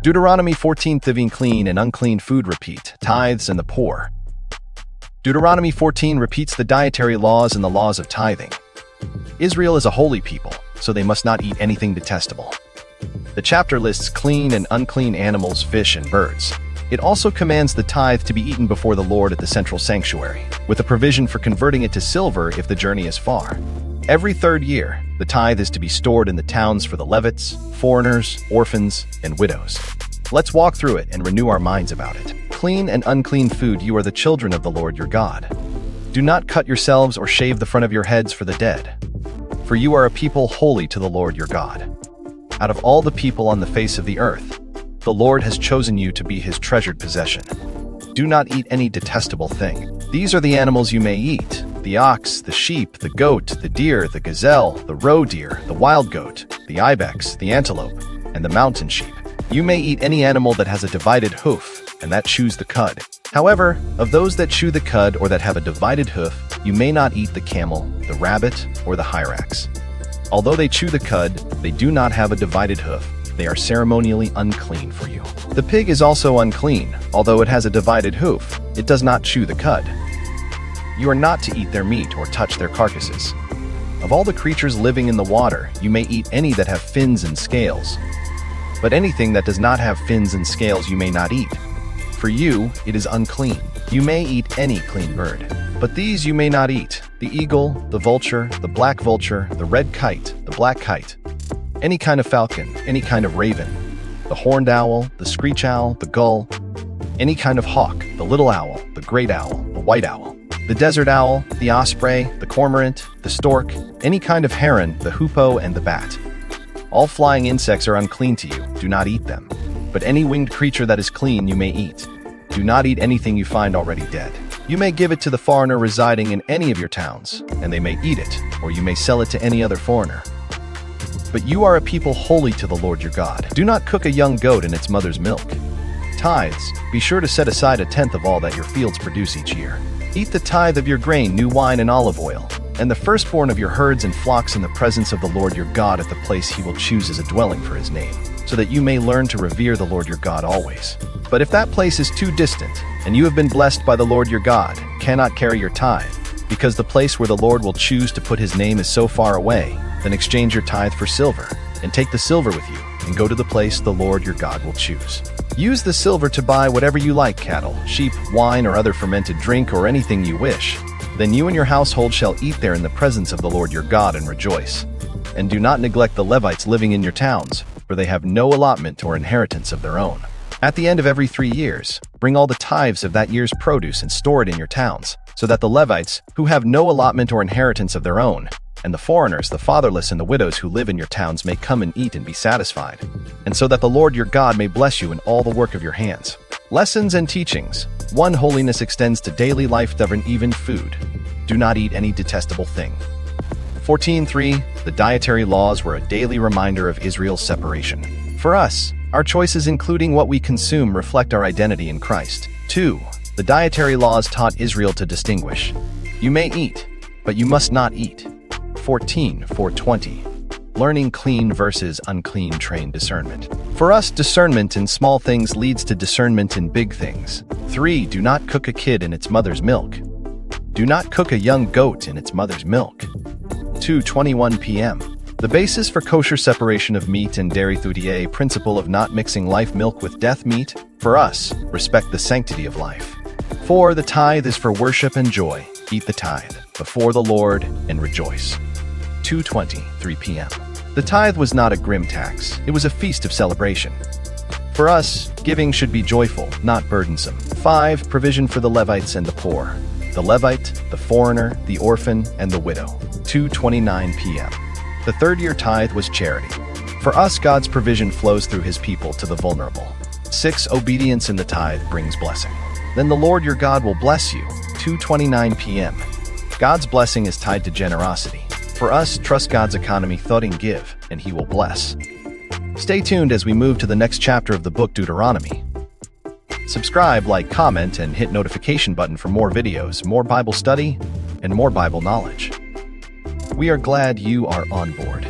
Deuteronomy 14 Tithing, clean and unclean food repeat, tithes and the poor. Deuteronomy 14 repeats the dietary laws and the laws of tithing. Israel is a holy people, so they must not eat anything detestable. The chapter lists clean and unclean animals, fish, and birds. It also commands the tithe to be eaten before the Lord at the central sanctuary, with a provision for converting it to silver if the journey is far. Every third year, the tithe is to be stored in the towns for the Levites, foreigners, orphans, and widows. Let's walk through it and renew our minds about it. Clean and unclean food, you are the children of the Lord your God. Do not cut yourselves or shave the front of your heads for the dead, for you are a people holy to the Lord your God. Out of all the people on the face of the earth, the Lord has chosen you to be his treasured possession. Do not eat any detestable thing. These are the animals you may eat: the ox, the sheep, the goat, the deer, the gazelle, the roe deer, the wild goat, the ibex, the antelope, and the mountain sheep. You may eat any animal that has a divided hoof, and that chews the cud. However, of those that chew the cud or that have a divided hoof, you may not eat the camel, the rabbit, or the hyrax. Although they chew the cud, they do not have a divided hoof. They are ceremonially unclean for you. The pig is also unclean. Although it has a divided hoof, it does not chew the cud. You are not to eat their meat or touch their carcasses. Of all the creatures living in the water, you may eat any that have fins and scales. But anything that does not have fins and scales you may not eat. For you, it is unclean. You may eat any clean bird, but these you may not eat: the eagle, the vulture, the black vulture, the red kite, the black kite, any kind of falcon, any kind of raven, the horned owl, the screech owl, the gull, any kind of hawk, the little owl, the great owl, the white owl, the desert owl, the osprey, the cormorant, the stork, any kind of heron, the hoopoe, and the bat. All flying insects are unclean to you. Do not eat them. But any winged creature that is clean you may eat. Do not eat anything you find already dead. You may give it to the foreigner residing in any of your towns, and they may eat it, or you may sell it to any other foreigner. But you are a people holy to the Lord your God. Do not cook a young goat in its mother's milk. Tithes, be sure to set aside 1/10 of all that your fields produce each year. Eat the tithe of your grain, new wine, and olive oil, and the firstborn of your herds and flocks in the presence of the Lord your God at the place he will choose as a dwelling for his name, so that you may learn to revere the Lord your God always. But if that place is too distant, and you have been blessed by the Lord your God, cannot carry your tithe, because the place where the Lord will choose to put his name is so far away, then exchange your tithe for silver, and take the silver with you, and go to the place the Lord your God will choose. Use the silver to buy whatever you like: cattle, sheep, wine, or other fermented drink, or anything you wish. Then you and your household shall eat there in the presence of the Lord your God and rejoice. And do not neglect the Levites living in your towns, for they have no allotment or inheritance of their own. At the end of every 3 years, bring all the tithes of that year's produce and store it in your towns, so that the Levites, who have no allotment or inheritance of their own, and the foreigners, the fatherless, and the widows who live in your towns may come and eat and be satisfied, and so that the Lord your God may bless you in all the work of your hands. Lessons and teachings. 1. Holiness extends to daily life, even food. Do not eat any detestable thing. 14.3. The dietary laws were a daily reminder of Israel's separation. For us, our choices including what we consume reflect our identity in Christ. 2. The dietary laws taught Israel to distinguish. You may eat, but you must not eat. 14.4.20. Learning clean versus unclean trained discernment. For us, discernment in small things leads to discernment in big things. 3. Do not cook a kid in its mother's milk. Do not cook a young goat in its mother's milk. 2:21 p.m. The basis for kosher separation of meat and dairy through the principle of not mixing live milk with dead meat. For us, respect the sanctity of life. 4. The tithe is for worship and joy. Eat the tithe before the Lord and rejoice. 2:23 p.m. The tithe was not a grim tax. It was a feast of celebration. For us, giving should be joyful, not burdensome. 5. Provision for the Levites and the poor. The Levite, the foreigner, the orphan, and the widow. 2:29 p.m. The third-year tithe was charity. For us, God's provision flows through his people to the vulnerable. 6. Obedience in the tithe brings blessing. Then the Lord your God will bless you. 2:29 p.m. God's blessing is tied to generosity. For us, trust God's economy, thought and give, and he will bless. Stay tuned as we move to the next chapter of the book Deuteronomy. Subscribe, like, comment, and hit notification button for more videos, more Bible study, and more Bible knowledge. We are glad you are on board.